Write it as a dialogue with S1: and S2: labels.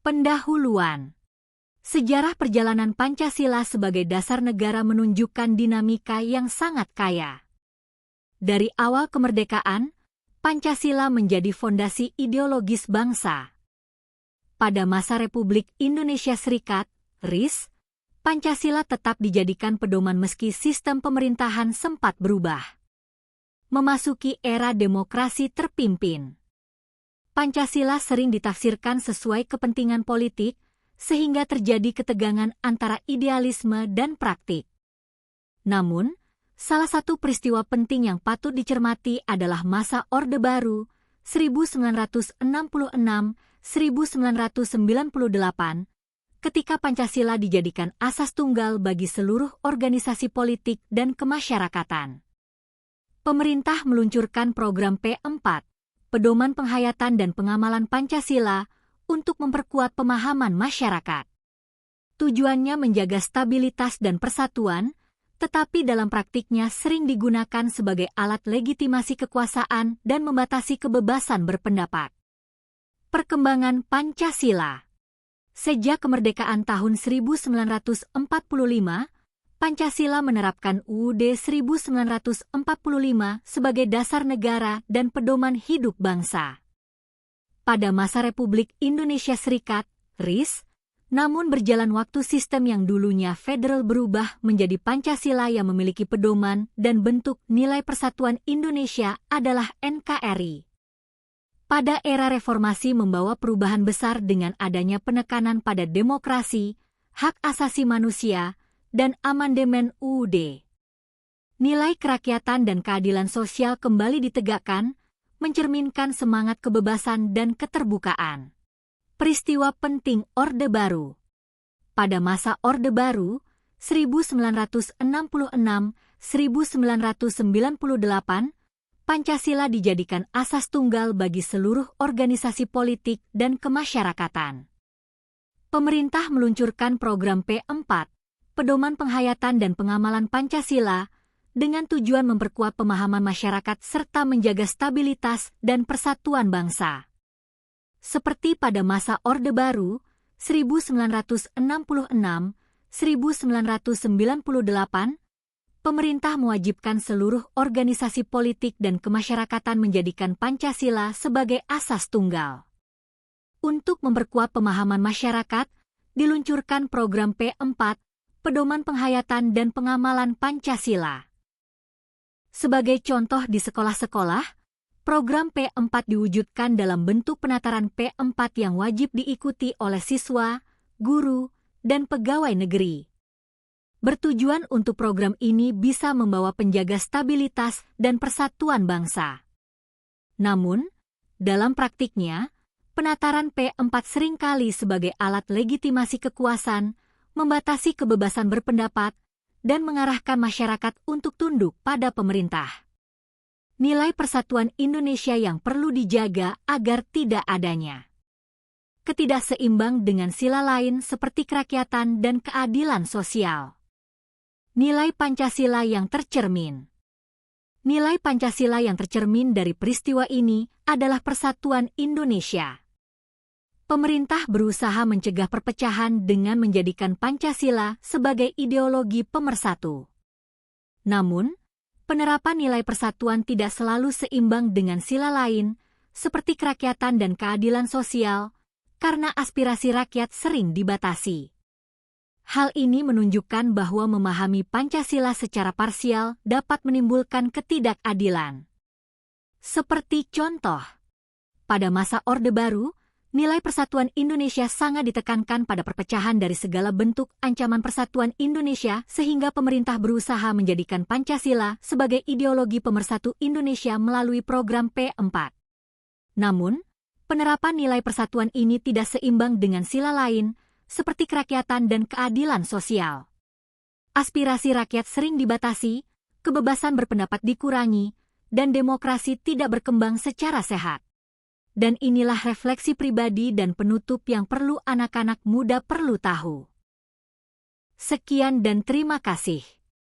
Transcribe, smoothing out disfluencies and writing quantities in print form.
S1: Pendahuluan. Sejarah perjalanan Pancasila sebagai dasar negara menunjukkan dinamika yang sangat kaya. Dari awal kemerdekaan, Pancasila menjadi fondasi ideologis bangsa. Pada masa Republik Indonesia Serikat, RIS, Pancasila tetap dijadikan pedoman meski sistem pemerintahan sempat berubah. Memasuki era demokrasi terpimpin. Pancasila sering ditafsirkan sesuai kepentingan politik, sehingga terjadi ketegangan antara idealisme dan praktik. Namun, salah satu peristiwa penting yang patut dicermati adalah masa Orde Baru 1966-1998, ketika Pancasila dijadikan asas tunggal bagi seluruh organisasi politik dan kemasyarakatan. Pemerintah meluncurkan program P4, Pedoman Penghayatan dan Pengamalan Pancasila, untuk memperkuat pemahaman masyarakat. Tujuannya menjaga stabilitas dan persatuan, tetapi dalam praktiknya sering digunakan sebagai alat legitimasi kekuasaan dan membatasi kebebasan berpendapat. Perkembangan Pancasila. Sejak kemerdekaan tahun 1945, Pancasila menerapkan UUD 1945 sebagai dasar negara dan pedoman hidup bangsa. Pada masa Republik Indonesia Serikat, RIS, namun berjalan waktu sistem yang dulunya federal berubah menjadi Pancasila yang memiliki pedoman dan bentuk nilai persatuan Indonesia adalah NKRI. Pada era reformasi membawa perubahan besar dengan adanya penekanan pada demokrasi, hak asasi manusia, dan amandemen UUD. Nilai kerakyatan dan keadilan sosial kembali ditegakkan, mencerminkan semangat kebebasan dan keterbukaan. Peristiwa penting Orde Baru. Pada masa Orde Baru, 1966-1998, Pancasila dijadikan asas tunggal bagi seluruh organisasi politik dan kemasyarakatan. Pemerintah meluncurkan program P4, Pedoman Penghayatan dan Pengamalan Pancasila, dengan tujuan memperkuat pemahaman masyarakat serta menjaga stabilitas dan persatuan bangsa. Seperti pada masa Orde Baru, 1966-1998, pemerintah mewajibkan seluruh organisasi politik dan kemasyarakatan menjadikan Pancasila sebagai asas tunggal. Untuk memperkuat pemahaman masyarakat, diluncurkan program P4, Pedoman Penghayatan dan Pengamalan Pancasila. Sebagai contoh di sekolah-sekolah, program P4 diwujudkan dalam bentuk penataran P4 yang wajib diikuti oleh siswa, guru, dan pegawai negeri. Bertujuan untuk program ini bisa membawa penjaga stabilitas dan persatuan bangsa. Namun, dalam praktiknya, penataran P4 seringkali sebagai alat legitimasi kekuasaan, membatasi kebebasan berpendapat, dan mengarahkan masyarakat untuk tunduk pada pemerintah. Nilai persatuan Indonesia yang perlu dijaga agar tidak adanya ketidakseimbang dengan sila lain seperti kerakyatan dan keadilan sosial. Nilai Pancasila yang tercermin. Nilai Pancasila yang tercermin dari peristiwa ini adalah persatuan Indonesia. Pemerintah berusaha mencegah perpecahan dengan menjadikan Pancasila sebagai ideologi pemersatu. Namun, penerapan nilai persatuan tidak selalu seimbang dengan sila lain, seperti kerakyatan dan keadilan sosial, karena aspirasi rakyat sering dibatasi. Hal ini menunjukkan bahwa memahami Pancasila secara parsial dapat menimbulkan ketidakadilan. Seperti contoh, pada masa Orde Baru, nilai persatuan Indonesia sangat ditekankan pada perpecahan dari segala bentuk ancaman persatuan Indonesia sehingga pemerintah berusaha menjadikan Pancasila sebagai ideologi pemersatu Indonesia melalui program P4. Namun, penerapan nilai persatuan ini tidak seimbang dengan sila lain, seperti kerakyatan dan keadilan sosial. Aspirasi rakyat sering dibatasi, kebebasan berpendapat dikurangi, dan demokrasi tidak berkembang secara sehat. Dan inilah refleksi pribadi dan penutup yang perlu anak-anak muda perlu tahu. Sekian dan terima kasih.